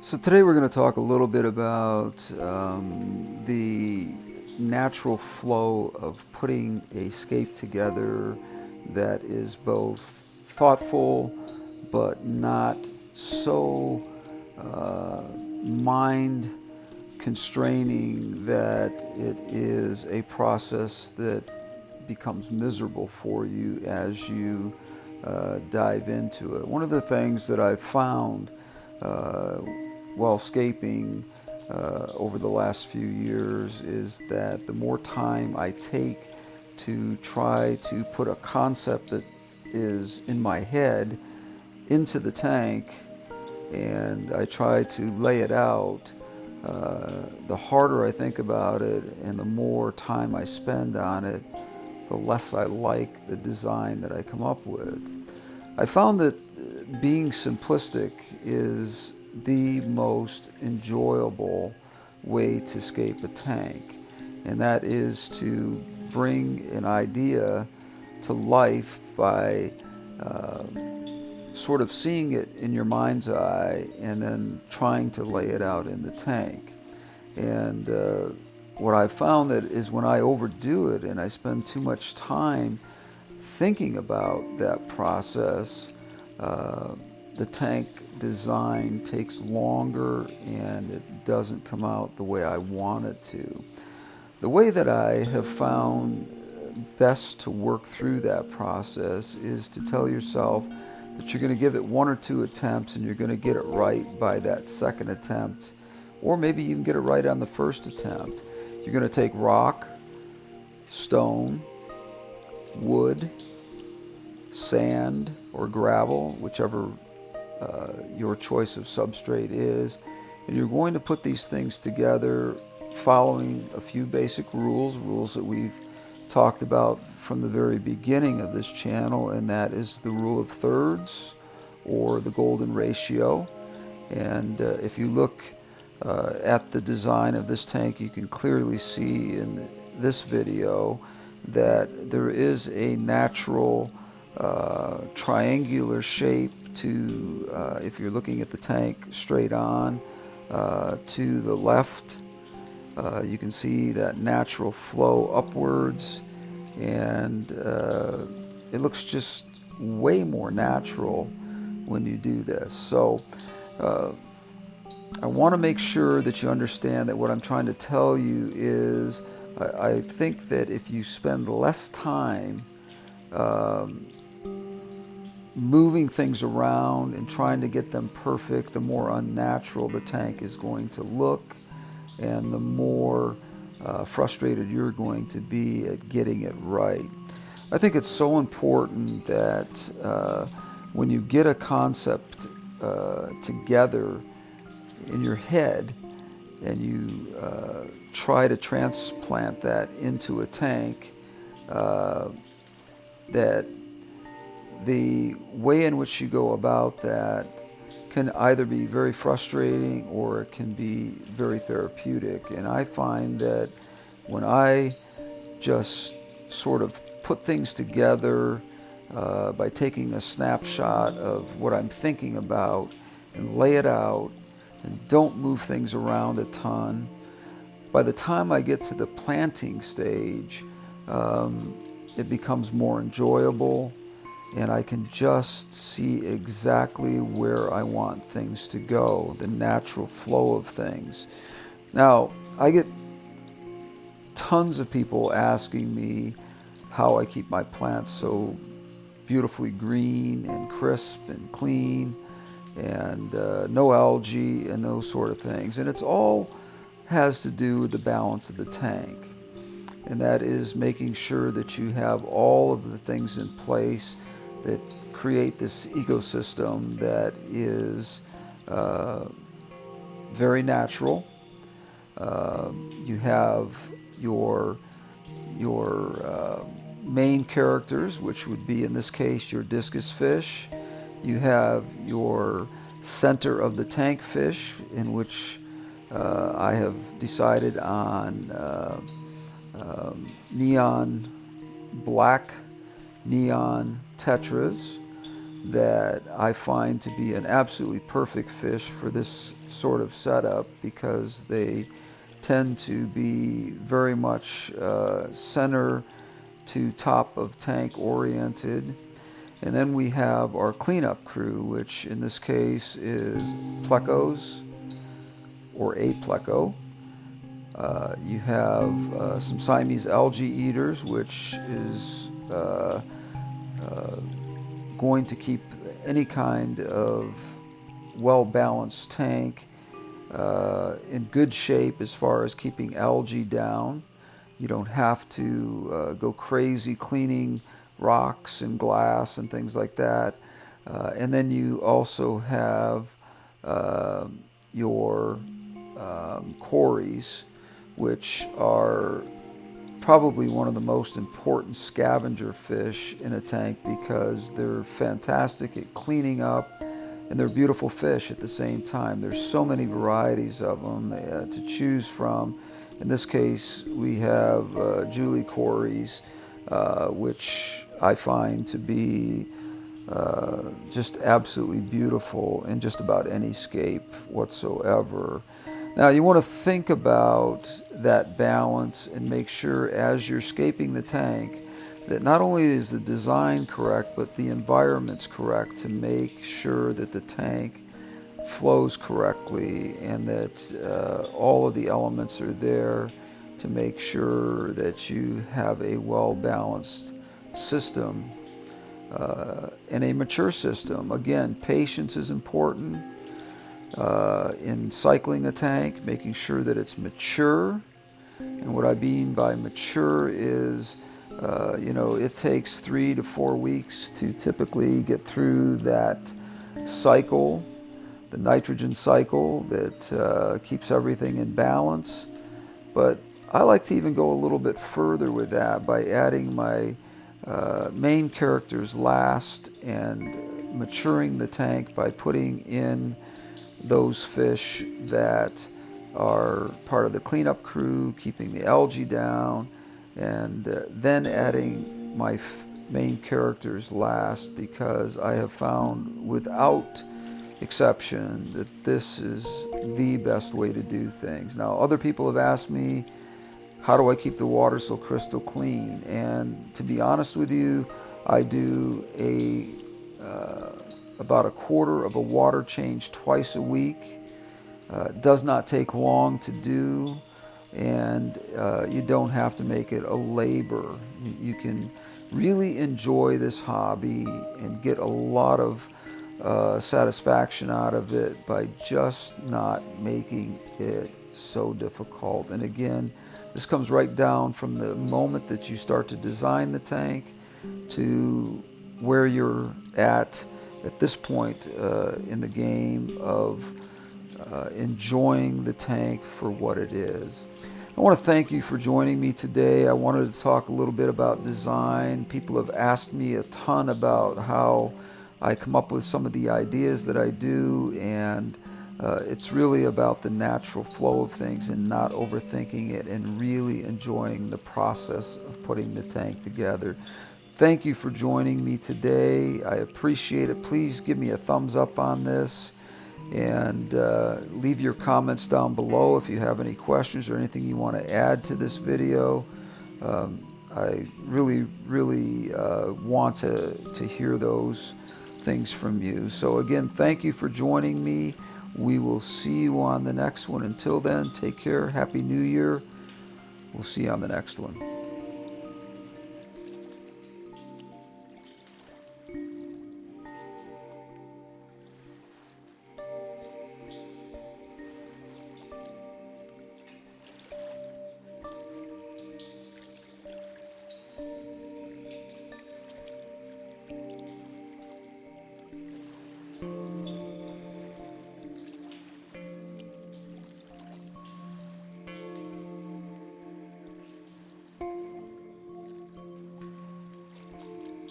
So today we're going to talk a little bit about the natural flow of putting a scape together that is both thoughtful but not so mind constraining that it is a process that becomes miserable for you as you dive into it. One of the things that I've found while scaping over the last few years is that the more time I take to try to put a concept that is in my head into the tank and I try to lay it out, the harder I think about it and the more time I spend on it, the less I like the design that I come up with. I found that being simplistic is the most enjoyable way to scape a tank, and that is to bring an idea to life by sort of seeing it in your mind's eye and then trying to lay it out in the tank. And what I found that is when I overdo it and I spend too much time thinking about that process, the tank design takes longer and it doesn't come out the way I want it to. The way that I have found best to work through that process is to tell yourself that you're going to give it one or two attempts and you're going to get it right by that second attempt, or maybe you can get it right on the first attempt. You're going to take rock, stone, wood, sand, or gravel, whichever your choice of substrate is, and you're going to put these things together following a few basic rules that we've talked about from the very beginning of this channel, and that is the rule of thirds or the golden ratio. And if you look at the design of this tank, you can clearly see in this video that there is a natural triangular shape to, if you're looking at the tank straight on, to the left. You can see that natural flow upwards, and it looks just way more natural when you do this. So I want to make sure that you understand that what I'm trying to tell you is I think that if you spend less time moving things around and trying to get them perfect, the more unnatural the tank is going to look and the more frustrated you're going to be at getting it right. I think it's so important that when you get a concept together in your head and you try to transplant that into a tank, that the way in which you go about that can either be very frustrating or it can be very therapeutic. And I find that when I just sort of put things together by taking a snapshot of what I'm thinking about and lay it out and don't move things around a ton, by the time I get to the planting stage, it becomes more enjoyable, and I can just see exactly where I want things to go, the natural flow of things. Now, I get tons of people asking me how I keep my plants so beautifully green and crisp and clean and no algae and those sort of things. And it's all has to do with the balance of the tank. And that is making sure that you have all of the things in place that create this ecosystem that is very natural. You have your main characters, which would be in this case your discus fish. You have your center of the tank fish, in which I have decided on black neontetras. that I find to be an absolutely perfect fish for this sort of setup, because they tend to be very much center to top of tank oriented. And then we have our cleanup crew, which in this case is plecos or a pleco. You have some Siamese algae eaters, which is going to keep any kind of well-balanced tank in good shape as far as keeping algae down. You don't have to go crazy cleaning rocks and glass and things like that. And then you also have your cories, which are probably one of the most important scavenger fish in a tank, because they're fantastic at cleaning up and they're beautiful fish at the same time. There's so many varieties of them to choose from. In this case, we have Julie cories, which I find to be just absolutely beautiful in just about any scape whatsoever. Now you want to think about that balance and make sure as you're scaping the tank that not only is the design correct, but the environment's correct, to make sure that the tank flows correctly and that all of the elements are there to make sure that you have a well-balanced system and a mature system. Again, patience is important in cycling a tank, making sure that it's mature. And what I mean by mature is, it takes 3 to 4 weeks to typically get through that cycle, the nitrogen cycle that keeps everything in balance. But I like to even go a little bit further with that by adding my main characters last and maturing the tank by putting in those fish that are part of the cleanup crew, keeping the algae down, and then adding my main characters last, because I have found without exception that this is the best way to do things. Now, other people have asked me, how do I keep the water so crystal clean? And to be honest with you, I do about a quarter of a water change twice a week. It does not take long to do, and you don't have to make it a labor. You can really enjoy this hobby and get a lot of satisfaction out of it by just not making it so difficult. And again, this comes right down from the moment that you start to design the tank to where you're at this point in the game of enjoying the tank for what it is. I want to thank you for joining me today. I wanted to talk a little bit about design. People have asked me a ton about how I come up with some of the ideas that I do, and it's really about the natural flow of things and not overthinking it and really enjoying the process of putting the tank together. Thank you for joining me today. I appreciate it. Please give me a thumbs up on this, and leave your comments down below if you have any questions or anything you want to add to this video. I really want to hear those things from you. So again, thank you for joining me. We will see you on the next one. Until then, take care. Happy New Year. We'll see you on the next one.